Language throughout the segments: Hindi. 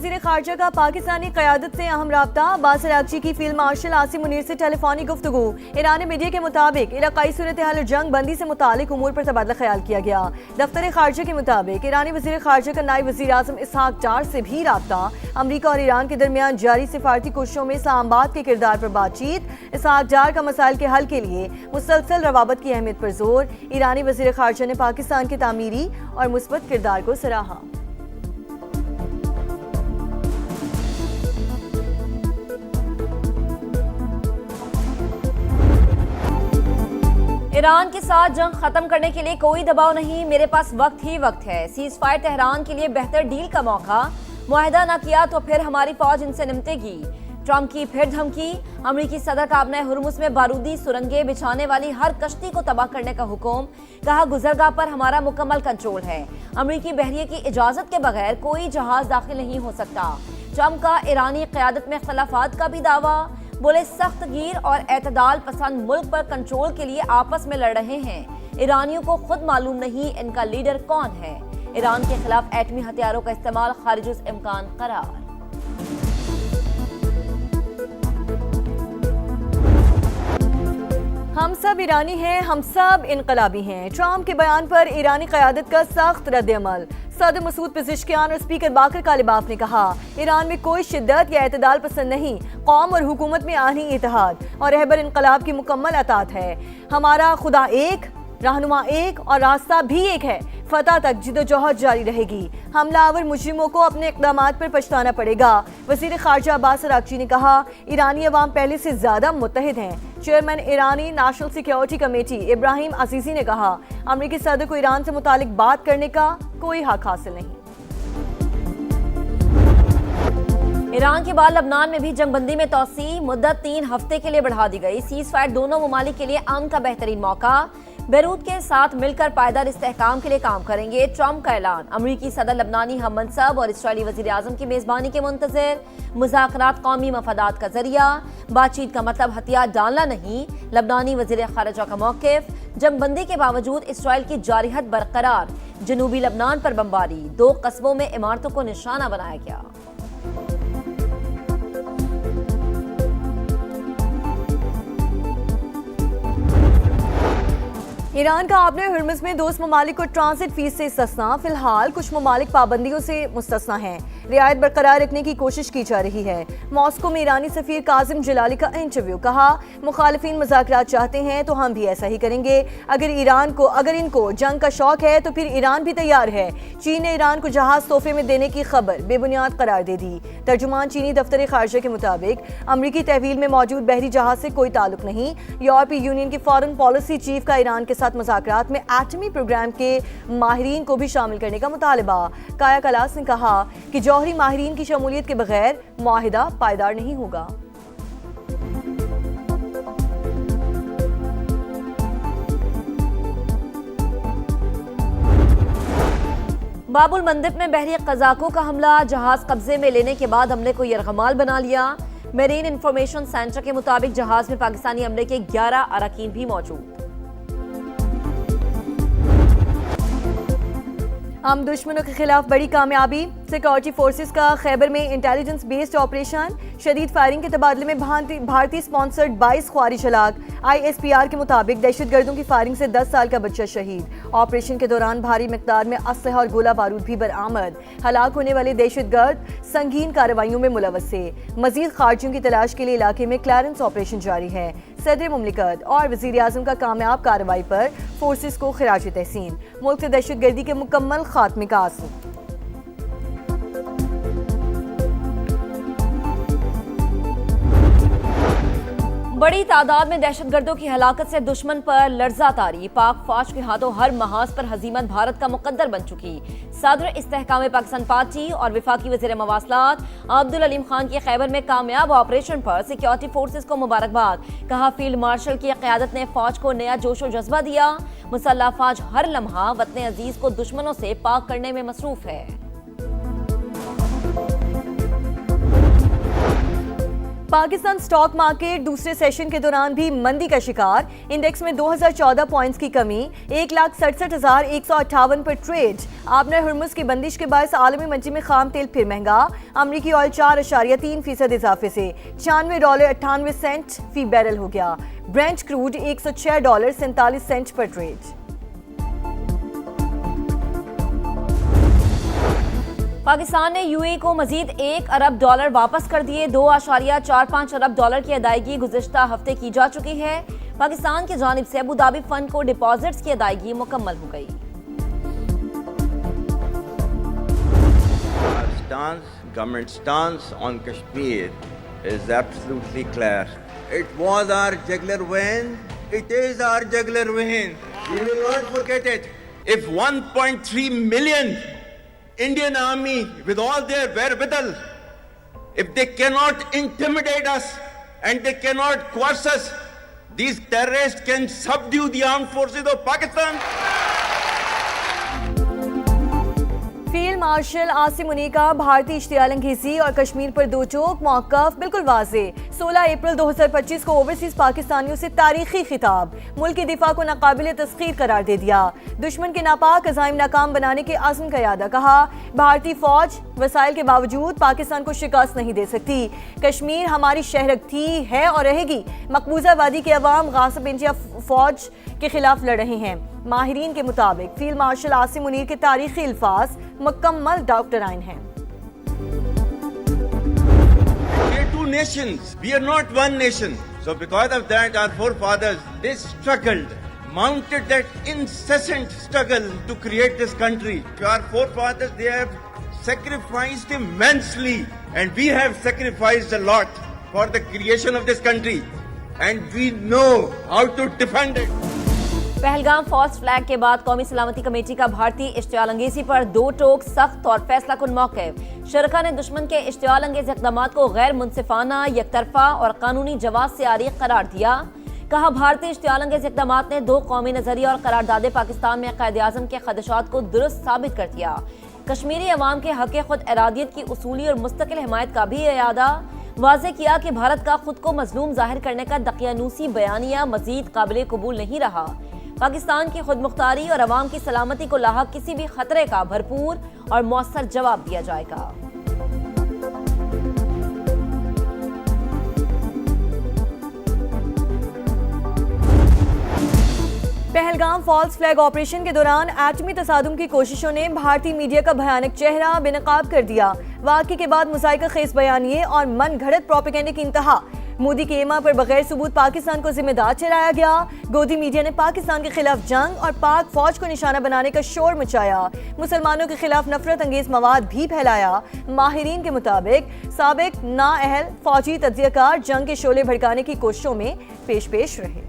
वजीर खारजा का पाकिस्तानी क़यादत से अहम राब्ता। अब्बास अराग़ची की फील्ड मार्शल आसिम मुनीर से टेलीफोनिक गुफ्तगू। ईरानी मीडिया के मुताबिक इलाकाई सूरत हाल और जंग बंदी से मुतालिक उमूर पर तबादला ख्याल किया गया। दफ्तर खारजा के मुताबिक ईरानी वजीर खारजा का नायब वजीर आज़म इसहाक डार से भी राब्ता। अमरीका और ईरान के दरमियान जारी सिफारती कोशिशों में इस्लामाबाद के किरदार पर बातचीत। इसहाक डार का मसाइल के हल के लिए मुसलसल रवाबत की अहमियत पर जोर। ईरानी वजीर खारजा ने पाकिस्तान के तामीरी और मुस्बत किरदार को सराहा। ईरान के साथ जंग खत्म करने के लिए कोई दबाव नहीं, मेरे पास वक्त ही वक्त है। सीज फायर तेहरान के लिए बेहतर डील का मौका। मुआहदा न किया तो फिर हमारी फौज इनसे निपटेगी। ट्रंप की फिर धमकी। अमरीकी सदर का अपने हुर्मुज़ में बारूदी सुरंगें बिछाने वाली हर कश्ती को तबाह करने का हुक्म। कहा गुजरगाह पर हमारा मुकम्मल कंट्रोल है। अमरीकी बहरिये की इजाजत के बगैर कोई जहाज दाखिल नहीं हो सकता। ट्रंप का ईरानी क़यादत में इख्तलाफात का भी दावा। बोले सख्त गिर और एतदाल पसंद मुल्क पर कंट्रोल के लिए आपस में लड़ रहे हैं। ईरानियों को खुद मालूम नहीं इनका लीडर कौन है। ईरान के खिलाफ एटमी हथियारों का इस्तेमाल खारिजुल इम्कान करार। हम सब ईरानी हैं, हम सब इनकलाबी हैं। ट्रंप के बयान पर ईरानी क़यादत का सख्त रद्द-ए-अमल। सदर मसूद पेज़ेश्कियान और स्पीकर बाकर कालिबाफ ने कहा ईरान में कोई शिद्दत या एतदाल पसंद नहीं, कौम और हुकूमत में आनी इत्तेहाद और रहबर इनकलाब की मुकम्मल अतात है। हमारा खुदा एक, रहनुमा एक और रास्ता भी एक है। फतह तक जिद्दोजहद जारी रहेगी। हमलावर मुजरिमों को अपने इक़दामात पर पछताना पड़ेगा। वज़ीर ख़ारजा अब्बास अराग़ची ने कहा ईरानी अवाम पहले से ज़्यादा मुत्तहिद हैं। चेयरमैन ईरानी नेशनल सिक्योरिटी कमेटी इब्राहिम अजीज़ी ने कहा अमरीकी सदर को ईरान से मुतालिक बात करने का कोई हक हासिल नहीं। ईरान के बाद लबनान में भी जंगबंदी में तोसी। मुद्दत 3 हफ्ते के लिए बढ़ा दी गई। सीज फायर दोनों ममालिक के लिए अमन का बेहतरीन मौका। बेरूत के साथ मिलकर पायदार इस्तेहकाम के लिए काम करेंगे। ट्रंप का ऐलान। अमरीकी सदर लबनानी हम मनसब और इसराइली वज़ीर आज़म की मेज़बानी के मुंतज़िर। मुज़ाकरात कौमी मफादात का जरिया। बातचीत का मतलब हथियार डालना नहीं। लबनानी वज़ीर ख़ारजा का मौक़िफ़। जंगबंदी के बावजूद इसराइल की जारिहत बरकरार। जनूबी लबनान पर बमबारी। 2 कस्बों में इमारतों को निशाना बनाया गया। ईरान का आपने हुर्मुज़ में दोस्त ममालिक को ट्रांसिट फीस से इस्तिस्ना। फिलहाल कुछ ममालिक पाबंदियों से मुस्तस्ना हैं। रियायत बरकरार रखने की कोशिश की जा रही है। मॉस्को में ईरानी सफीर काजिम जलाली का इंटरव्यू। कहा मुखालिफिन मुज़ाकरात चाहते हैं तो हम भी ऐसा ही करेंगे। अगर इनको जंग का शौक है तो फिर ईरान भी तैयार है। चीन ने ईरान को जहाज तोहफे में देने की खबर बेबुनियाद करार दे दी। तर्जुमान चीनी दफ्तर खारजा के मुताबिक अमरीकी तहवील में मौजूद बहरी जहाज से कोई ताल्लुक नहीं। यूरोपीय यूनियन के फॉरेन पॉलिसी चीफ का ईरान के साथ मुज़ाकरात में एटमी प्रोग्राम के माहिरीन को भी शामिल करने का मुतालबा। काया कलास ने कहा कि जौहरी माहिरीन की शमूलियत के बगैर मुआहिदा पायदार नहीं होगा। बाबुल मंदिब में बहरी कज़ाकों का हमला। जहाज कब्जे में लेने के बाद हमले को यरगमाल बना लिया। मेरीन इंफॉर्मेशन सेंटर के मुताबिक जहाज में पाकिस्तानी हमले के 11 अरकान भी मौजूद। हम दुश्मनों के खिलाफ बड़ी कामयाबी। सिक्योरिटी फोर्सेस का खैबर में इंटेलिजेंस बेस्ड ऑपरेशन। शदीद फायरिंग के तबादले में भारतीय स्पॉन्सर्ड 22 ख्वारिज हलाक। ISPR के मुताबिक दहशतगर्दों की फायरिंग से 10 साल का बच्चा शहीद। ऑपरेशन के दौरान भारी मिकदार में असलहा और गोला बारूद भी बरामद। हलाक होने वाले दहशतगर्द संगीन कार्रवाइयों में मुलव्वस थे। मजीद खारजियों की तलाश के लिए इलाके में क्लियरेंस ऑपरेशन जारी है। सदर मुमलिकत और वज़ीर आज़म का कामयाब कार्रवाई पर फोर्सेस को खिराज तहसीन। मुल्क से दहशतगर्दी के मुकम्मल खात्मे का आसूं। बड़ी तादाद में दहशतगर्दों की हलाकत से दुश्मन पर लर्जा तारी। पाक फौज के हाथों हर महाज पर हजीमत भारत का मुकद्दर बन चुकी। सदर इस्तेहकाम पाकिस्तान पार्टी और वफाकी वज़ीर मवासलात अब्दुल अलीम खान की खैबर में कामयाब ऑपरेशन पर सिक्योरिटी फोर्सेस को मुबारकबाद। कहा फील्ड मार्शल की क़यादत ने फौज को नया जोश और जज्बा दिया। मुसल्लह फौज हर लम्हा वतन अजीज को दुश्मनों से पाक करने में मसरूफ है। पाकिस्तान स्टॉक मार्केट दूसरे सेशन के दौरान भी मंदी का शिकार। इंडेक्स में 2014 पॉइंट्स की कमी, 1,67,158 पर ट्रेड। आबना हुर्मुज की बंदिश के बाद आलमी मंडी में खाम तेल फिर महंगा। अमरीकी ऑयल 4.3% इजाफे से $96.98 फी बैरल हो गया। ब्रेंट क्रूड $106.47 पर ट्रेड। पाकिस्तान ने यूएई को मजीद $1 अरब वापस कर दिए। $2.45 अरब की अदायगी गुज़िश्ता हफ्ते की जा चुकी है। पाकिस्तान की जानिब से अबू धाबी फंड को डिपॉजिट्स की अदायगी मुकम्मल हो गई। Government stance on Kashmir is absolutely clear. It was our jugular vein. It is our jugular vein. We will not forget it. If 1.3 million Indian army with all their wherewithal, if they cannot intimidate us and they cannot coerce us, these terrorists can subdue the armed forces of Pakistan. Field marshal Asim Munir का भारतीय इश्तियाल अंगेजी और कश्मीर पर दो टोक मौक़िफ़ बिल्कुल वाज़े। 16 अप्रैल 2025 को ओवरसीज पाकिस्तानियों से तारीखी खिताब, मुल्क की दिफा को नाकाबिल तस्खीर करार दे दिया। दुश्मन के नापाक अज़ाइम नाकाम बनाने के आज़म का यादा कहा। भारतीय फौज वसाइल के बावजूद पाकिस्तान को शिकस्त नहीं दे सकती। कश्मीर हमारी शहरक थी, है और रहेगी। मकबूजा वादी के अवाम गासिब इंडिया फौज के खिलाफ लड़ रहे हैं। माहिरीन के मुताबिक फील्ड मार्शल आसिम मुनीर के तारीखी अल्फाज मुकम्मल डॉक्टराइन हैं। We are two nations. We are not one nation. So because of that, our forefathers, they struggled, mounted that incessant struggle to create this country. Our forefathers, they have sacrificed immensely, and we have sacrificed a lot for the creation of this country. And we know how to defend it. Pahalgam false flag के बाद कौमी सलामती कमेटी का भारतीय इश्तियाल अंगेजी पर दो टोक सख्त और फैसला कुन मौक़िफ़। शरका ने दुश्मन के इश्तियाल अंगेज इक़दाम को गैर मुनसिफाना, यकतरफा और कानूनी जवाब से आरी करार दिया। कहा, भारतीय इश्तियाल अंगेज इक़दाम ने दो कौमी नजरिया और करारदादे पाकिस्तान में क़ायद आज़म के खदशात को दुरुस्त साबित कर दिया। कश्मीरी अवाम के हक़ खुद इरादियत की उसूली और मुस्तकिल हिमायत का भी इरादा वाज़े किया कि भारत का खुद को मजलूम जाहिर करने का दकियानूसी बयानिया मजीद काबिल कबूल नहीं रहा। पाकिस्तान की खुद मुख्तारी और अवाम की सलामती को लाहक किसी भी खतरे का भरपूर और मौसर जवाब दिया जाएगा। पहलगाम फॉल्स फ्लैग ऑपरेशन के दौरान एटमी तसादुम की कोशिशों ने भारतीय मीडिया का भयानक चेहरा बेनकाब कर दिया। वाक़े के बाद मुज़ाहिका खेज़ बयानिए और मन घड़त प्रोपेगेंडे की इंतहा। मोदी के एमा पर बगैर सबूत पाकिस्तान को जिम्मेदार ठहराया गया। गोदी मीडिया ने पाकिस्तान के खिलाफ जंग और पाक फौज को निशाना बनाने का शोर मचाया। मुसलमानों के खिलाफ नफरत अंगेज मवाद भी फैलाया। माहिरीन के मुताबिक साबिक नाअहल फौजी तज्जियाकार जंग के शोले भड़काने की कोशिशों में पेश रहे।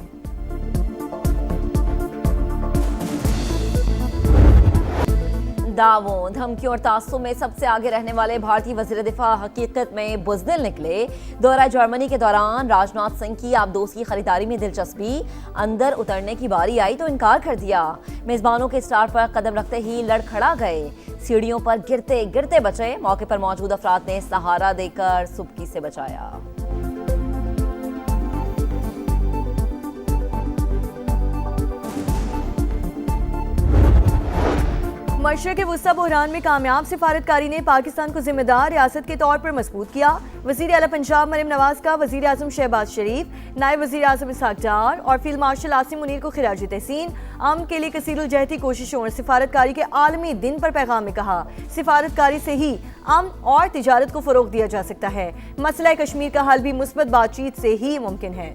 दावों, धमकियों और तासुब में सबसे आगे रहने वाले भारतीय वज़ीर दिफा हकीकत में बुज़दिल निकले। दौरा जर्मनी के दौरान राजनाथ सिंह की आबदोस की खरीदारी में दिलचस्पी, अंदर उतरने की बारी आई तो इनकार कर दिया। मेज़बानों के स्टार पर कदम रखते ही लड़खड़ा गए। सीढ़ियों पर गिरते गिरते बचे। मौके पर मौजूद अफराद ने सहारा देकर सुबकी से बचाया। मशरक़ वुस्ता बहरान में कामयाब सिफारतकारी ने पाकिस्तान को जिम्मेदार रियासत के तौर पर मजबूत किया। वज़ीर आला पंजाब मरियम नवाज का वज़ीर आज़म शहबाज शरीफ, नायब वज़ीर आज़म इसहाक डार और फील्ड मार्शल आसिम मुनीर को खिराज तहसीन। अमन के लिए कसीरुल जहती कोशिशों और सिफारतकारी के आलमी दिन पर पैगाम में कहा, सिफारतकारी से ही अमन और तिजारत को फ़रोग़ दिया जा सकता है। मसला कश्मीर का हल भी मुस्बत बातचीत से ही मुमकिन है।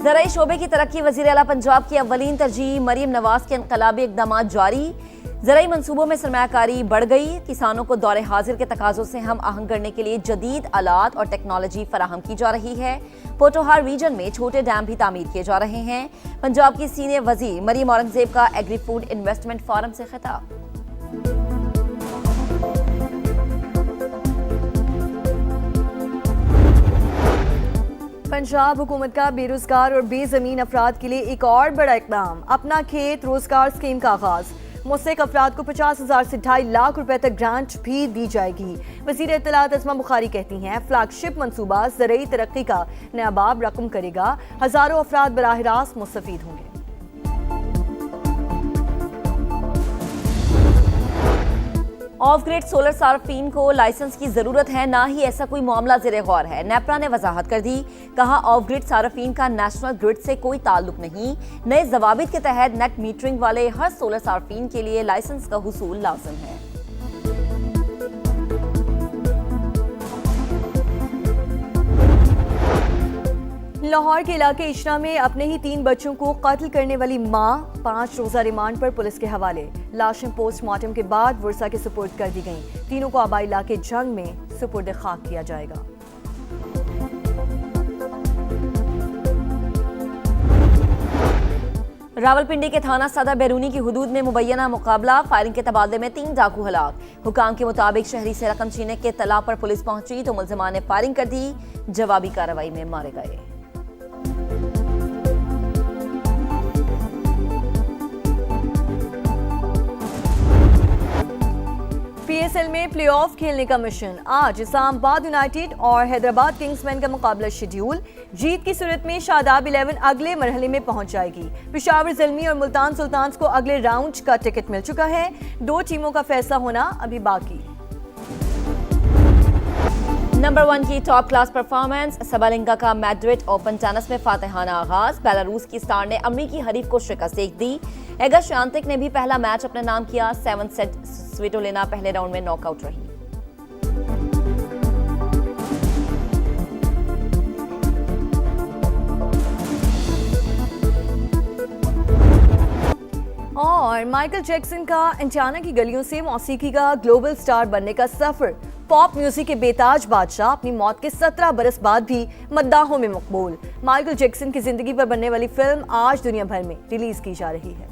ज़राई शोबे की तरक्की वज़ीर आला पंजाब की अव्वलीन तरजीह। मरियम नवाज के इनकलाबी इक़दामात जारी। ज़राई मंसूबों में सरमायाकारी बढ़ गई। किसानों को दौरे हाजिर के तकाज़ों से हम आहंग करने के लिए जदीद आलात और टेक्नोलॉजी फराहम की जा रही है। पोटोहार रीजन में छोटे डैम भी तामीर किए जा रहे हैं। पंजाब की सीनियर वज़ीर मरियम औरंगज़ेब का एग्री फूड इन्वेस्टमेंट फोरम से खिताब। पंजाब हुकूमत का बेरोजगार और बेजमीन अफराद के लिए एक और बड़ा इकदाम, अपना खेत रोजगार स्कीम का आगाज। मुस्तहिक अफराद को 50,000 से 2.5 लाख रुपए तक ग्रांट भी दी जाएगी। वज़ीर इत्तलात अज़मा बुखारी कहती हैं, फ्लैगशिप मंसूबा ज़रूरी तरक्की का नया बाब रकम करेगा। हज़ारों अफराद बराह रास्त मुस्तफीद होंगे। ऑफ ग्रिड सोलर सार्फिन को लाइसेंस की जरूरत है, ना ही ऐसा कोई मामला ज़ेरे गौर है। नेपरा ने वजाहत कर दी, कहा ऑफ ग्रिड सार्फिन का नेशनल ग्रिड से कोई ताल्लुक नहीं। नए जवाबित के तहत नेट मीटरिंग वाले हर सोलर सार्फिन के लिए लाइसेंस का हुसूल लाजिम है। लाहौर के इलाके इशरा में अपने ही 3 बच्चों को कत्ल करने वाली मां 5 रोजा रिमांड पर पुलिस के हवाले। लाशें पोस्टमार्टम के बाद वर्सा के सुपुर्द कर दी गईं। तीनों को आबाई इलाके जंग में सुपुर्द खाक किया जाएगा। रावलपिंडी के थाना सदर बैरूनी की हुदूद में मुबैना मुकाबला, फायरिंग के तबादले में 3 डाकू हलाक। हुकाम के मुताबिक शहरी से रकम छीनने के तला पर पुलिस पहुंची तो मुलजिमान ने फायरिंग कर दी, जवाबी कार्रवाई में मारे गए। पीएसएल में प्लेऑफ खेलने का मिशन आज इस्लामाबाद यूनाइटेड और हैदराबाद किंग्समैन का मुकाबला शेड्यूल। जीत की सूरत में शादाब 11 अगले मरहले में पहुंच जाएगी। पेशावर ज़ल्मी और मुल्तान सुल्तान्स को अगले राउंड का टिकट मिल चुका है। 2 टीमों का फैसला होना अभी बाकी। नंबर 1 की टॉप क्लास परफॉर्मेंस, सबालिंका का मैड्रिड ओपन टेनिस में फातिहाना आगाज। बेलारूस की स्टार ने अमरीकी हरीफ को शिकस्त दी। एगा श्यान्तिक ने भी पहला मैच अपने नाम किया। 7 सेट स्विटोलिना पहले राउंड में नॉकआउट रही। और माइकल जैक्सन का इंडियाना की गलियों से मौसीकी का ग्लोबल स्टार बनने का सफर। पॉप म्यूजिक के बेताज बादशाह अपनी मौत के 17 बरस बाद भी मद्दाहों में मकबूल। माइकल जैक्सन की जिंदगी पर बनने वाली फिल्म आज दुनिया भर में रिलीज की जा रही है।